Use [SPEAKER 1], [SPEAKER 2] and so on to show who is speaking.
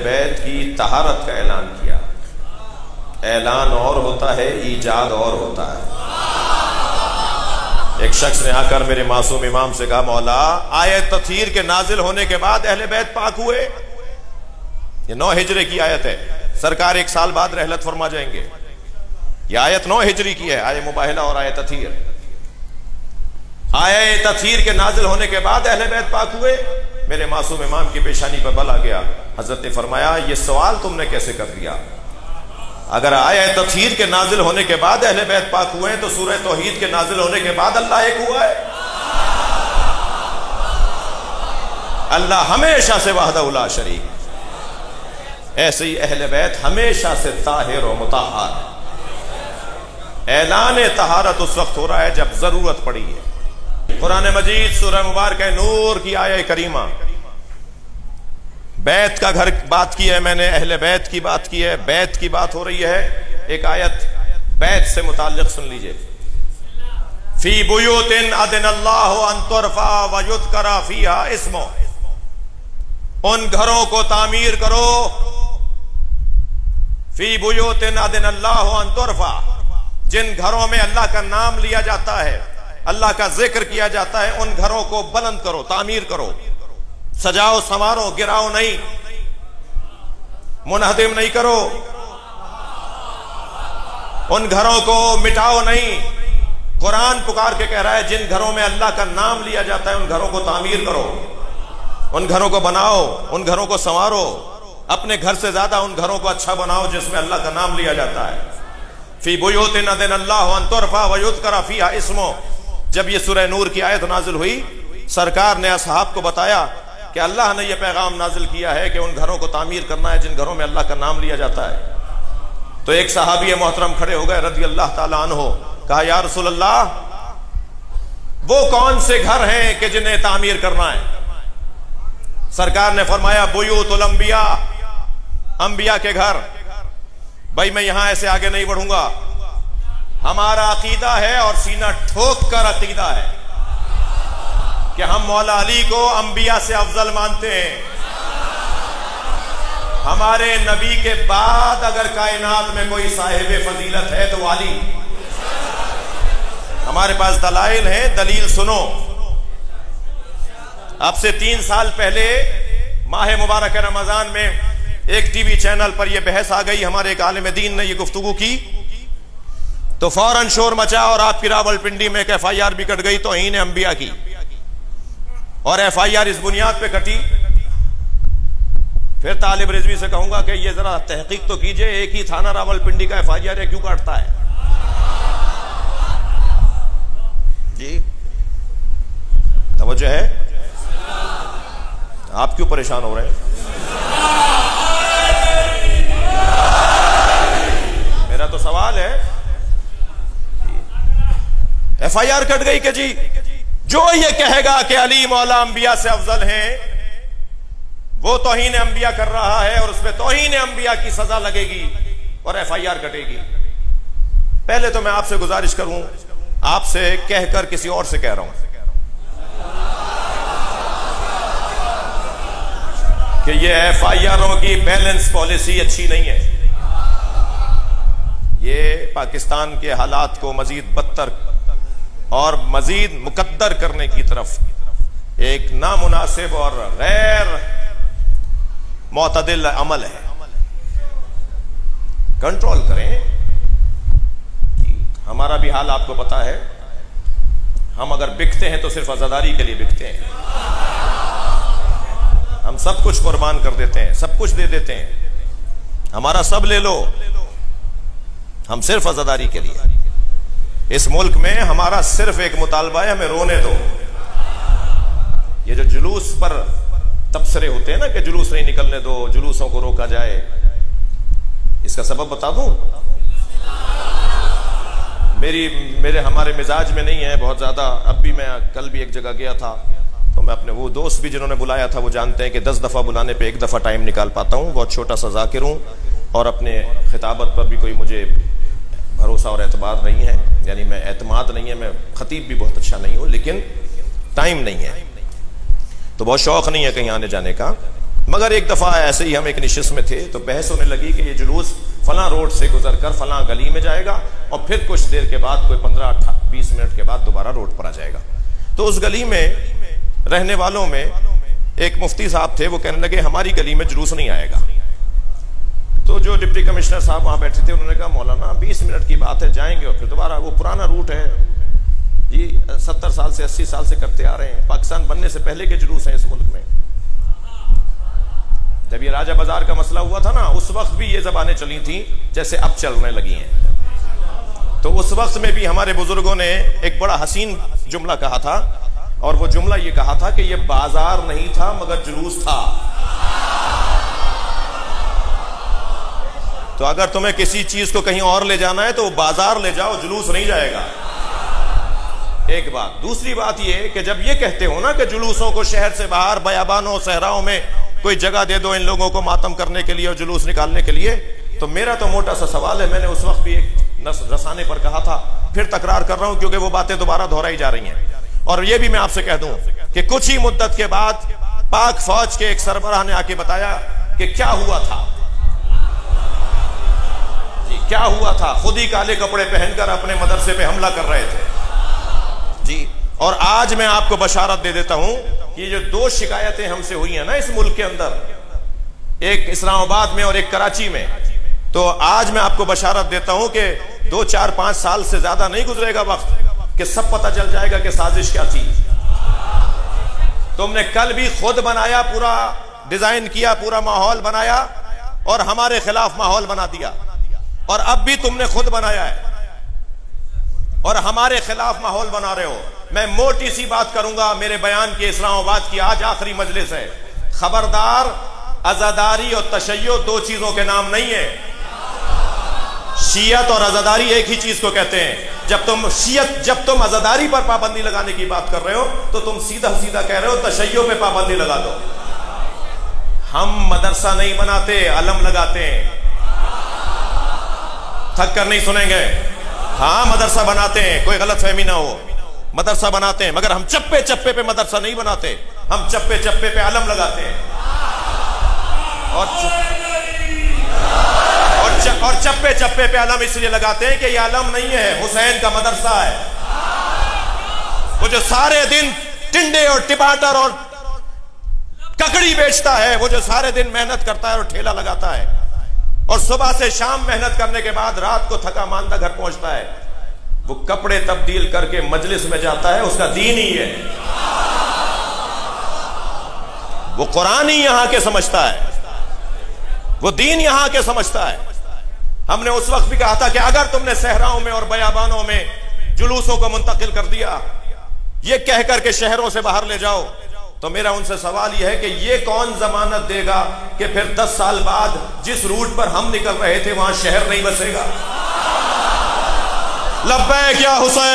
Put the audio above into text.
[SPEAKER 1] बैत की तहारत का ऐलान किया। ऐलान और होता है, ईजाद और होता है। एक शख्स ने आकर मेरे मासूम इमाम से कहा, मौला आयत तथहीर के नाजिल होने के बाद अहले बैत पाक हुए। ये 9 हिजरे की आयत है, सरकार 1 साल बाद रहलत फरमा जाएंगे। यह आयत 9 हिजरी की है, आय मुबाहिला और आयत तथहीर। आयत तथहीर के नाजिल होने के बाद अहले बैत पाक हुए। मेरे मासूम इमाम की पेशानी पर बल आ गया। हजरत ने फरमाया, यह सवाल तुमने कैसे कर दिया? अगर आयत तथहीर के नाजिल होने के बाद अहले बैत पाक हुए हैं तो सूरह तौहीद के नाजिल होने के बाद अल्लाह एक हुआ है। अल्लाह हमेशा से वहदहु ला शरीक, ऐसे ही अहले बैत हमेशा से ताहिर और मुताहर। ऐलान तहारत उस वक्त हो रहा है जब जरूरत पड़ी है। कुरान मजीद सूरह मुबारक नूर की आयत करीमा, बैत का घर बात की है मैंने, अहले बैत की बात की है, बैत की बात हो रही है। एक आयत बैत से मुताल्लिक सुन लीजिए। फी बुयूतिन अज़नल्लाहु अन तुरफा व युज़करा फीहा इस्मो, उन घरों को तामीर करो। फी बुयूतिन अज़नल्लाहु अन तुरफा, जिन घरों में अल्लाह का नाम लिया जाता है, अल्लाह का जिक्र किया जाता है, उन घरों को बुलंद करो, तामीर करो, सजाओ संवारो, गिराओ नहीं, मुनहदिम नहीं करो, उन घरों को मिटाओ नहीं। कुरान पुकार के कह रहा है जिन घरों में अल्लाह का नाम लिया जाता है उन घरों को तामीर करो, उन घरों को बनाओ, उन घरों को संवारो। अपने घर से ज्यादा उन घरों को अच्छा बनाओ जिसमें अल्लाह का नाम लिया जाता है। फी बुयूतिन अज़नल्लाहु अन तुरफा व युज़करा फीहा इस्मो, जब ये सूरह नूर की आयत नाजिल हुई, सरकार ने असहाब को बताया कि अल्लाह ने यह पैगाम नाजिल किया है कि उन घरों को तामीर करना है जिन घरों में अल्लाह का नाम लिया जाता है। तो एक सहाबी मोहतरम खड़े हो गए रज़ी अल्लाह ताला अन्हो, कहा, या रसूल अल्लाह, वो कौन से घर हैं कि जिन्हें तामीर करना है? सरकार ने फरमाया, बुयूतुल अंबिया, अंबिया के घर। भाई मैं यहां ऐसे आगे नहीं बढ़ूंगा, हमारा अकीदा है और सीना ठोक कर अकीदा है कि हम मौला अली को अंबिया से अफजल मानते हैं। हमारे नबी के बाद अगर कायनात में कोई साहिब फजीलत है तो अली। हमारे पास दलाइल है, दलील सुनो। अब से 3 साल पहले माह मुबारक रमजान में एक टीवी चैनल पर यह बहस आ गई, हमारे एक आलिम दीन ने यह गुफ्तगू की तो फौरन शोर मचा और आपकी रावलपिंडी में एक FIR भी कट गई तौहीन अंबिया की। और FIR इस बुनियाद पे कटी, फिर तालिब रिजवी से कहूंगा कि ये जरा तहकीक तो कीजिए, एक ही थाना रावलपिंडी का FIR है, क्यों काटता है जी? तवज्जो है? आप क्यों परेशान हो रहे हैं? मेरा तो सवाल है। FIR कट गई कि जी जो ये कहेगा कि अली मौला अंबिया से अफजल हैं वो तौहीन अंबिया कर रहा है और उसमें तौहीन अंबिया की सजा लगेगी और FIR कटेगी। पहले तो मैं आपसे गुजारिश करूं, आपसे कहकर किसी और से कह रहा हूं कि ये FIRों की बैलेंस पॉलिसी अच्छी नहीं है। ये पाकिस्तान के हालात को मजीद बदतर और मजीद मुकद्दर करने की तरफ एक नामुनासिब और गैर मोतदिल अमल है। कंट्रोल करें। हमारा भी हाल आपको पता है, हम अगर बिकते हैं तो सिर्फ आजादारी के लिए बिकते हैं। हम सब कुछ कुर्बान कर देते हैं, सब कुछ दे देते हैं, हमारा सब ले लो, हम सिर्फ आजादारी के लिए। इस मुल्क में हमारा सिर्फ एक मुतालबा है, हमें रोने दो। ये जो जुलूस पर तबसरे होते हैं ना कि जुलूस नहीं निकलने दो, जुलूसों को रोका जाए, इसका सबब बता दूं? मेरे हमारे मिजाज में नहीं है बहुत ज्यादा। अब भी मैं कल भी एक जगह गया था तो मैं अपने वो दोस्त भी जिन्होंने बुलाया था वो जानते हैं कि 10 दफा बुलाने पे 1 दफा टाइम निकाल पाता हूँ। बहुत छोटा सा जाकिर हूँ और अपने खिताबत पर भी कोई मुझे भरोसा और एतबार नहीं है, यानी मैं एतमाद नहीं है, मैं खतीब भी बहुत अच्छा नहीं हूँ, लेकिन टाइम नहीं है तो बहुत शौक नहीं है कहीं आने जाने का। मगर एक दफ़ा ऐसे ही हम एक निशिस्त में थे तो बहस होने लगी कि ये जुलूस फलां रोड से गुजर कर फलां गली में जाएगा और फिर कुछ देर के बाद कोई 15-20 मिनट के बाद दोबारा रोड पर आ जाएगा। तो उस गली में रहने वालों में एक मुफ्ती साहब थे, वो कहने लगे हमारी गली में जुलूस नहीं आएगा। तो जो डिप्टी कमिश्नर साहब वहां बैठे थे उन्होंने कहा मौलाना 20 मिनट की बात है, जाएंगे और फिर दोबारा, वो पुराना रूट है जी, 70 साल से 80 साल से करते आ रहे हैं, पाकिस्तान बनने से पहले के जुलूस हैं इस मुल्क में। जब ये राजा बाजार का मसला हुआ था ना, उस वक्त भी ये ज़बानें चली थी जैसे अब चलने लगी हैं। तो उस वक्त में भी हमारे बुजुर्गों ने एक बड़ा हसीन जुमला कहा था, और वो जुमला ये कहा था कि ये बाजार नहीं था मगर जुलूस था। तो अगर तुम्हें किसी चीज को कहीं और ले जाना है तो बाजार ले जाओ, जुलूस नहीं जाएगा। एक बात। दूसरी बात ये कि जब ये कहते हो ना कि जुलूसों को शहर से बाहर बयाबानों सहराओं में कोई जगह दे दो इन लोगों को मातम करने के लिए और जुलूस निकालने के लिए, तो मेरा तो मोटा सा सवाल है, मैंने उस वक्त भी एक रसाने पर कहा था, फिर तकरार कर रहा हूं क्योंकि वो बातें दोबारा दोहराई जा रही हैं। और ये भी मैं आपसे कह दूं कि कुछ ही मुद्दत के बाद पाक फौज के एक सरबराह ने आके बताया कि क्या हुआ था जी, क्या हुआ था। खुद ही काले कपड़े पहनकर अपने मदरसे पे हमला कर रहे थे जी। और आज मैं आपको बशारत दे देता हूं कि जो 2 शिकायतें हमसे हुई हैं ना इस मुल्क के अंदर, एक इस्लामाबाद में और एक कराची में, तो आज मैं आपको बशारत देता हूं कि 2, 4, 5 साल से ज्यादा नहीं गुजरेगा वक्त कि सब पता चल जाएगा कि साजिश क्या थी। तुमने कल भी खुद बनाया, पूरा डिजाइन किया, पूरा माहौल बनाया और हमारे खिलाफ माहौल बना दिया, और अब भी तुमने खुद बनाया है और हमारे खिलाफ माहौल बना रहे हो। मैं मोटी सी बात करूंगा मेरे बयान की, इस्लामाबाद की आज आखिरी मजलिस है। खबरदार, अज़ादारी और तशय्यो 2 चीजों के नाम नहीं है। शियत और अज़ादारी एक ही चीज को कहते हैं। जब तुम अज़ादारी पर पाबंदी लगाने की बात कर रहे हो तो तुम सीधा सीधा कह रहे हो तशय्यो पे पाबंदी लगा दो। हम मदरसा नहीं बनाते, अलम लगाते हैं। थक कर नहीं सुनेंगे। हाँ, मदरसा बनाते हैं, कोई गलत फहमी ना हो, मदरसा बनाते हैं, मगर हम चप्पे चप्पे पे मदरसा नहीं बनाते, हम चप्पे चप्पे पे अलम लगाते हैं। और चप्पे चप्पे पे अलम इसलिए लगाते हैं कि ये अलम नहीं है, हुसैन का मदरसा है। वो जो सारे दिन टिंडे और टमाटर और ककड़ी बेचता है, वो जो सारे दिन मेहनत करता है और ठेला लगाता है और सुबह से शाम मेहनत करने के बाद रात को थका मांदा घर पहुंचता है, वो कपड़े तब्दील करके मजलिस में जाता है, उसका दीन ही है, वो कुरान ही यहां के समझता है, वो दीन यहां के समझता है। हमने उस वक्त भी कहा था कि अगर तुमने सहराओं में और बयाबानों में जुलूसों को मुंतकिल कर दिया, ये कहकर के शहरों से बाहर ले जाओ, तो मेरा उनसे सवाल यह है कि ये कौन जमानत देगा कि फिर 10 साल बाद जिस रूट पर हम निकल रहे थे वहां शहर नहीं बसेगा। लब्बैक या हुसैन।